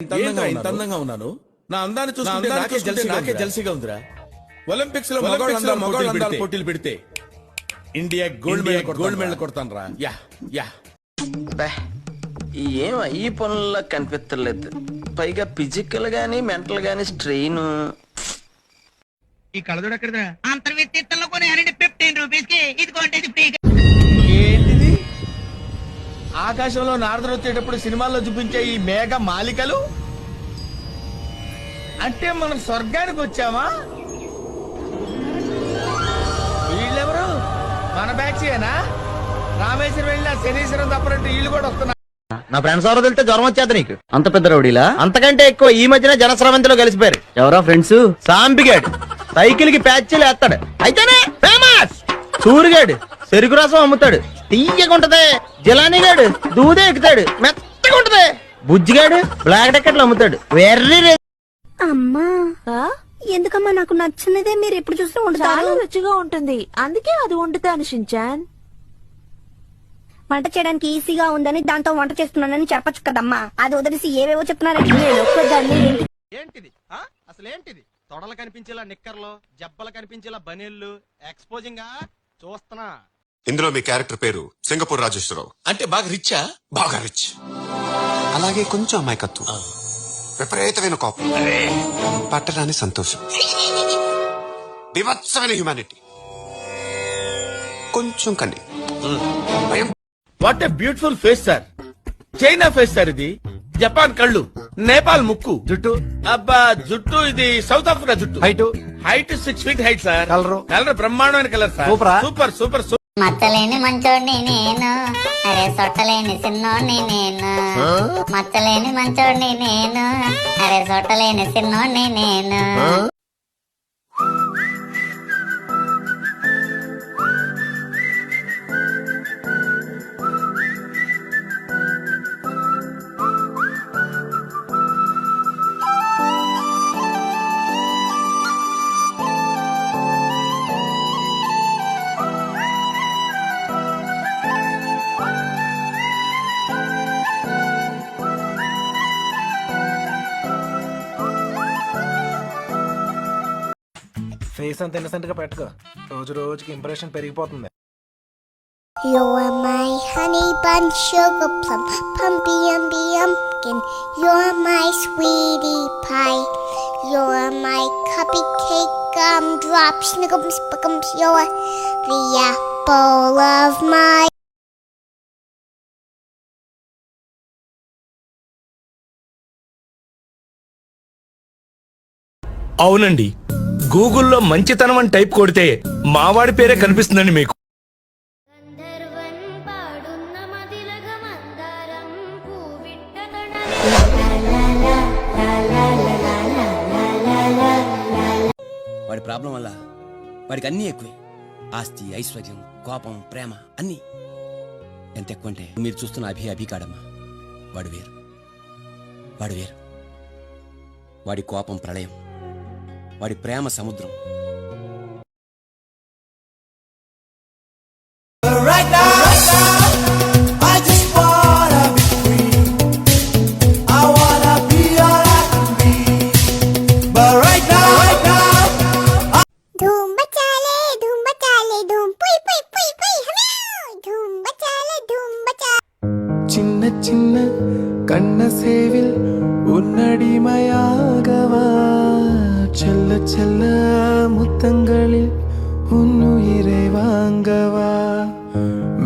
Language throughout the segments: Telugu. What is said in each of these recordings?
ఇంత అందంగా ఉన్నాను. నా అందాన్ని చూస్తుంటే నాకే జల్సీగా ఉందిరా. ఒలింపిక్స్ లో మగవాళ్ళందరూ పోటీలు పెడితే ఇండియా గోల్డ్ మెడల్ కొడతాను రా. యా యా ఏం ఈ పనుల్లో కనిపించలేదు. పైగా ఫిజికల్ గానీ మెంటల్ గానీ స్ట్రెయిన్. ఈ కళ్ళజోడు ఎక్కడిదా? అంతర్వేత్తలో కొని 15 రూపీస్ కి ఇదిగోండి ఇది ఫ్రీ. ఏంటిది? ఆకాశంలో నారదుడు వచ్చేటప్పుడు సినిమాల్లో చూపించే ఈ మేఘ మాలికలు అంటే మనం స్వర్గానికి వచ్చామా? వీళ్ళెవరు? మన బ్యాచ్యేనా? రామేశ్వరం వెళ్ళిన శనీశ్వరం తప్పరంటే వీళ్ళు కూడా వస్తున్నారు. నా ఫ్రెండ్స్ ఎవరో తెలితే జ్వరం వచ్చేది నీకు. అంత పెద్ద రౌడీలా? అంతకంటే ఎక్కువ ఈ మధ్యన జనస్రవంతిలో కలిసిపోయారు. ఎవరో ఫ్రెండ్స్? సాంపిగాడు సైకిల్ కి ప్యాచ్లు వేస్తాడు, అయితేనే ఫేమస్. సూరిగాడు చెరుకు రసం అమ్ముతాడు, తీయగుంటది. జిలానీగాడు దూదే ఎక్కుతాడు, మెత్తగా ఉంటది. బుజ్జిగాడు బ్లాక్ టికెట్లు అమ్ముతాడు. వెర్రీ అమ్మా ఎందుకమ్మా నాకు నచ్చినదే మీరు ఎప్పుడు చూసినా వండుతారు. రుచిగా ఉంటుంది, అందుకే అది వండుతాను షించాన్. వంట చేయడానికి ఈజీగా ఉందని దాంతో వంట చేస్తున్నానని చెప్పచ్చు కదమ్మా. అది వదిలేసి ఏవేవో చెప్తున్నారంటే నేను ఒక్కదాన్ని ఏంటిది అసలు ఏంటిది? తొడలు కనిపించేలా నిక్కర్లు, జబ్బలు కనిపించేలా బనీళ్లు, ఎక్స్పోజింగ్ చూస్తున్నా. ఇందులో మీ క్యారెక్టర్ పేరు సింగపూర్ రాజేశ్వరరావు. అంటే బాగా రిచ్చా? బాగా రిచ్, అలాగే కొంచెం అమాయకత్వం, విపరీతమైన కోపం, పట్టరాని సంతోషం, వివత్సమైన హ్యుమానిటీ, కొంచెం కన్ని. What a beautiful face sir. China face sir ఇది. జపాన్ కళ్ళు, నేపాల్ ముక్కు, జుట్టు అబ్బా జుట్టు ఇది సౌత్ ఆఫ్రికా జుట్టు. Height 6 feet height sir. Colour బ్రహ్మాండమైన colour sir. Super super super. మచ్చలేని మంచోడిని నేను, అరే సొట్టలేని సిన్నోడిని నేను. మచ్చలేని మంచోడిని నేను, అరే సొట్టలేని సిన్నోడిని నేను. ఫేస్ అంత ఇన్నసెంట్ గా పెట్టుకో, రోజు రోజుకి ఇంప్రెషన్ పెరిగిపోతుంది. You're my honey bun, sugar plum, pumpy umby umpkin. You're my sweetie pie. You're my cupcake, gumdrop, snickums, spickums. You're the apple of my. అవునండి, గూగుల్లో మంచితనం అని టైప్ కొడితే మావాడి పేరే కనిపిస్తుందండి మీకు. వాడి ప్రాబ్లం వల్ల వాడికి అన్నీ ఎక్కువే. ఆస్తి, ఐశ్వర్యం, కోపం, ప్రేమ అన్నీ ఎంత ఎక్కువ అంటే మీరు చూస్తున్న అభి కాడమ్మా. వాడు వేరు. వాడి కోపం ప్రళయం, వాడి ప్రేమ సముద్రం. చిన్న చిన్న కన్న సేవిల్ ఉన్నడి మయాగవా, செல்ல செல்ல முத்தங்களில் உன்னுயிரை வாங்கவா,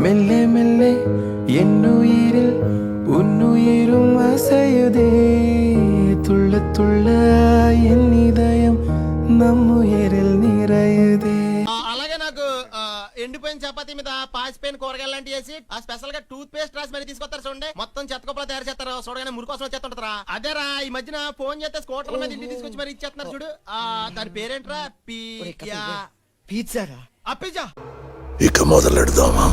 மெல்ல மெல்ல என்னுயிரில் உன்னுயிரும் அசையுதே, துள்ள துள்ள என் இதயம் நம்முயிரில் நிறையுதே. అలాగే నాకు ఎండిపోయిన చపాతీ మీద పాసిపోయిన కూరగాయలు లాంటి వేసి ఆ స్పెషల్ గా టూత్ పేస్ట్ రాసి మరి తీసుకొస్తారు చూడండి. మొత్తం చెత్తకొప్పలు తయారు చేస్తారు. చూడగానే మురికి కోసం వచ్చేస్తుంటారా. అదేరా ఈ మధ్యన ఫోన్ చేస్తే స్కూటర్ల మీద ఇంటికి తీసుకొచ్చి మరి ఇచ్చేస్తున్నారు చూడు. దాని పేరేంట్రా? పిజ్జా. ఆ పిజ్జా ఇక మొదలెడదామా?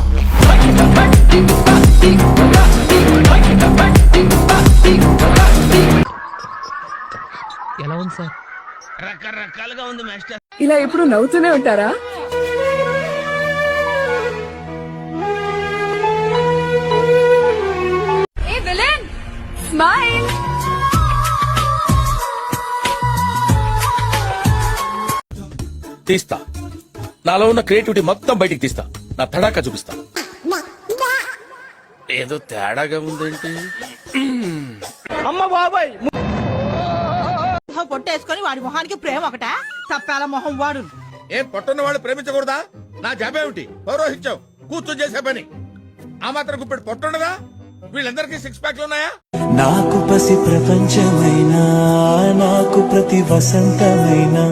ఎలా ఉంది సార్? రకరకాలుగా ఉంది మాస్టర్. ఇలా ఎప్పుడు నవ్వుతూనే ఉంటారా? ఏ విలన్ స్మైల్. తీస్తా. నాలో ఉన్న క్రియేటివిటీ మొత్తం బయటికి తీస్తా. నా తడాకా చూపిస్తా. ఏదో తేడాగా ఉందేంటి? అమ్మ బాబాయ్ పొట్టేసుకొని వాడి మొహానికి ప్రేమ ఒకట తప్పాల మొహం వాడు. ఏం పొట్టున్న వాళ్ళు ప్రేమించకూడదా? నా జాబేమిటి? పౌరోహిత్యం కూర్చొని చేసే పని. ఆ మాత్రం గుప్పెడు పొట్టుండదా? వీళ్ళందరికీ 6 ప్యాక్లు ఉన్నాయా? నాకు పసి ప్రపంచమైనా, నాకు ప్రతి వసంతమైనా,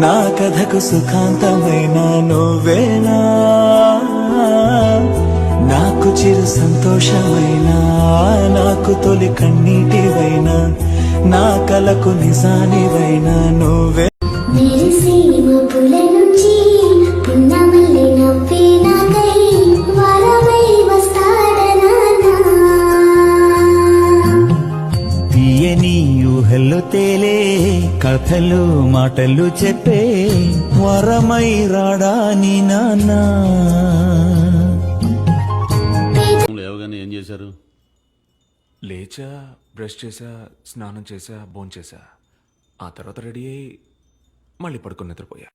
నా కథకు సుఖాంతమైన నువ్వేనా, నాకు చిరు సంతోషమైనా, నాకు తొలి కన్నీటివైనా, నా కలకు నిజానివైనా నువ్వే. తీయని ఊహల్లో తేలే కథలు మాటలు చెప్పే వరమై రాడా నీ నాన్న. లేవగానే ఏం చేశారు? లేచా, బ్రష్ చేసా, స్నానం చేసా, భోంచేసా. ఆ తర్వాత రెడీ అయ్యి మళ్ళీ పడుకొని నిద్రపోయా.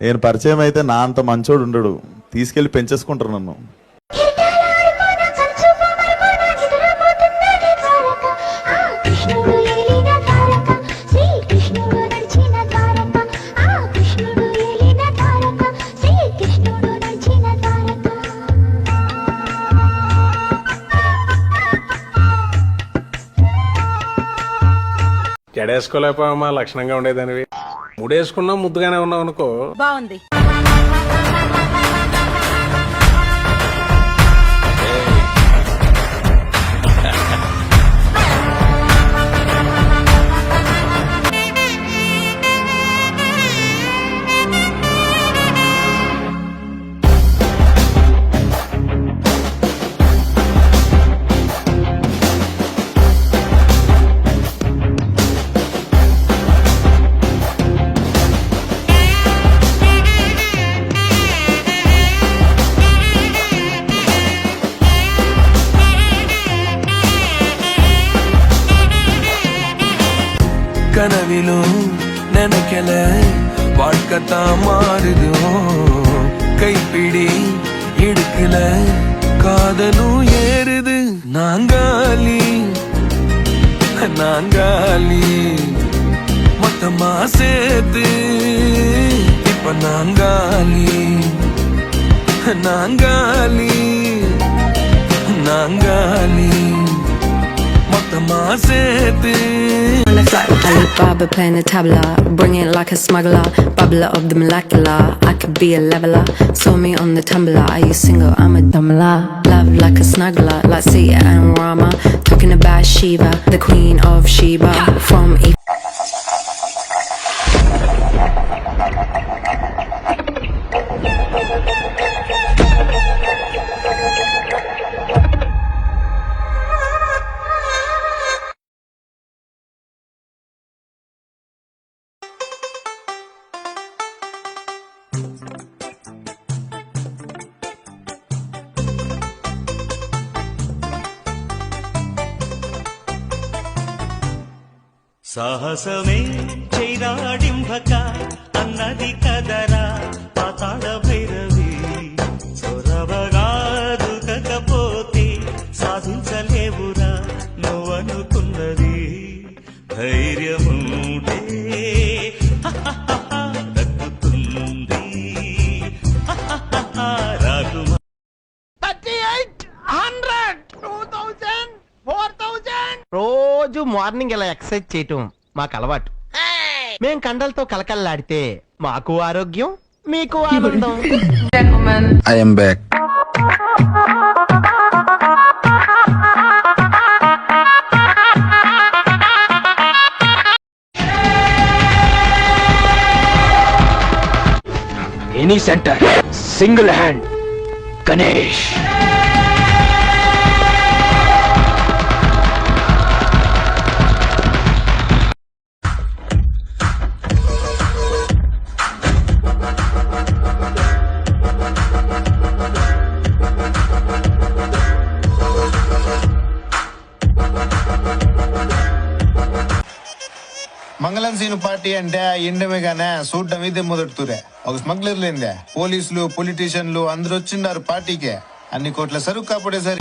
నేను పరిచయం అయితే నా అంత మంచోడు ఉండడు, తీసుకెళ్లి పెంచేసుకుంటారు నన్ను. జడేసుకోలేకపోయామా, లక్షణంగా ఉండేదానివి. ముడేసుకున్నా ముద్దుగానే ఉన్నావు అనుకో. బాగుంది. கனவிலோ நினைக்கல வாழ்க்கத்தான் மாறுதோ, கைப்பிடி எடுக்கல காதலும் ஏறுது. நாங்காலி நாங்காலி மொத்தமா சேர்த்து இப்ப நாங்காலி நாங்காலி நாங்காலி மொத்தமா சேர்த்து. Like Alibaba playing the tabla, bring it like a smuggler, bubbler of the molecular. I could be a leveler, saw me on the tumbler. Are you single? I'm a dumbler. Love like a snuggler, like Sita and Rama. Talking about Shiva, the queen of Sheba. From సాహసమే చైరాడింభక అన్నది కదరా పాతాళ భైరవి. చొరవగా దుకకపోతే సాధించలేవురా నువ్వనుకున్నది. ధైర్యముంటే దక్కుతుంది రాకుమా. 38, 100, 2000, 4000. రోజు మార్నింగ్ ఇలా ఎక్సర్సైజ్ చేయటం మాకు అలవాటు. మేం కండలతో కలకల్లాడితే మాకు ఆరోగ్యం, మీకు ఆనందం. I am back. Any centre single hand Ganesh. మంగళం సీను పార్టీ అంటే ఎండమే గానే చూడటం ఇదే మొదటితూరే. ఒక స్మగ్లర్ లేందే, పోలీసులు పొలిటీషియన్లు అందరూ వచ్చిండారు పార్టీకే. అన్ని కోట్ల సరుకు కాపాడేసరి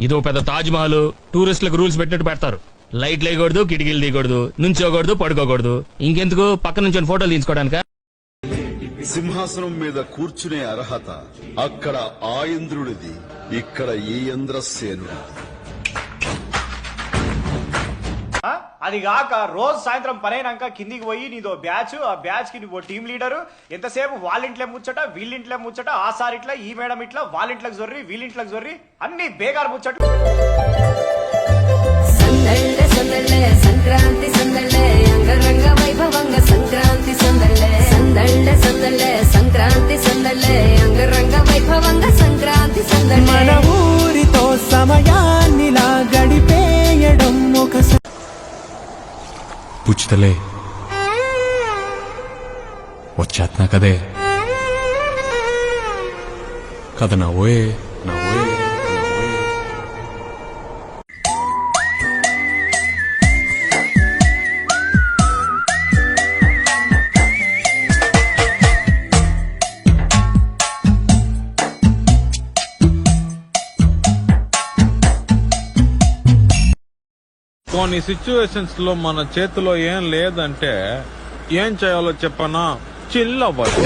ఇదో పెద్ద తాజ్ మహల్. టూరిస్టులకు రూల్స్ పెట్టినట్టు పెడతారు. లైట్లు వేయకూడదు, కిటికీలు తీయకూడదు, నుంచోకూడదు, పడుకోకూడదు. ఇంకెందుకు పక్క నుంచి ఫోటోలు తీసుకోవడానిక? సింహాసనం మీద కూర్చునే అర్హత అక్కడ ఆ ఇంద్రుడిది, ఇక్కడ ఈ ఇంద్రసేనుడిది. అది కాక రోజు సాయంత్రం పనైనాక కిందికి పోయి నీదో బ్యాచ్, ఆ బ్యాచ్ కి నువ్వు టీం లీడరు. ఎంతసేపు వాళ్ళింట్లో ముచ్చట, వీళ్ళింట్లో ముచ్చట, ఆ సార్ ఇట్లా, ఈ మేడం ఇట్లా, వాళ్ళింట్లోకి జొర్రి, వీళ్ళింట్లోకి జొర్రి, అన్ని బేగారు ముచ్చట. సందళ్ళే సందళ్ళే సంక్రాంతి సందళ్ళే అంగరంగ వైభవంగ సంక్రాంతి సందళ్ళే సందళ్ళే సందళ్ళే సంక్రాంతి సందళ్ళే అంగరంగ వైభవంగ సంక్రాంతి సందళ్ళే. మన ఊరితో సమయాన్నిలా గడిపేయడం ఒక పుచ్చుతలే వచ్చేస్తున్నా కదే కథ నవ్వోయే నవ్వోయే. కొన్ని సిచ్యువేషన్స్ లో మన చేతిలో ఏం లేదంటే ఏం చేయాలో చెప్పనా, చిల్ అవ్వాలి.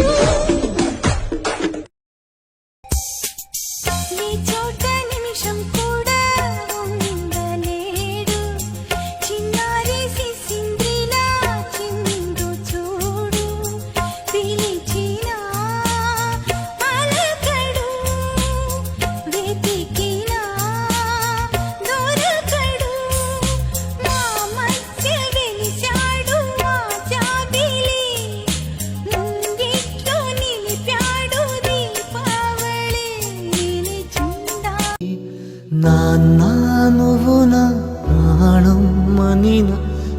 నాన్నా నువ్వు నా ప్రాణం మనిన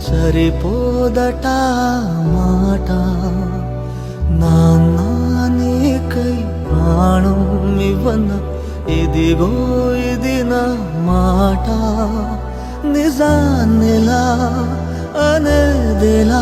సరిపోదట మాట. నాన్నా నీకై ప్రాణం ఇవ్వన ఇదిగో ఇది నా మాట. నిజాన్నిలా అనేదిలా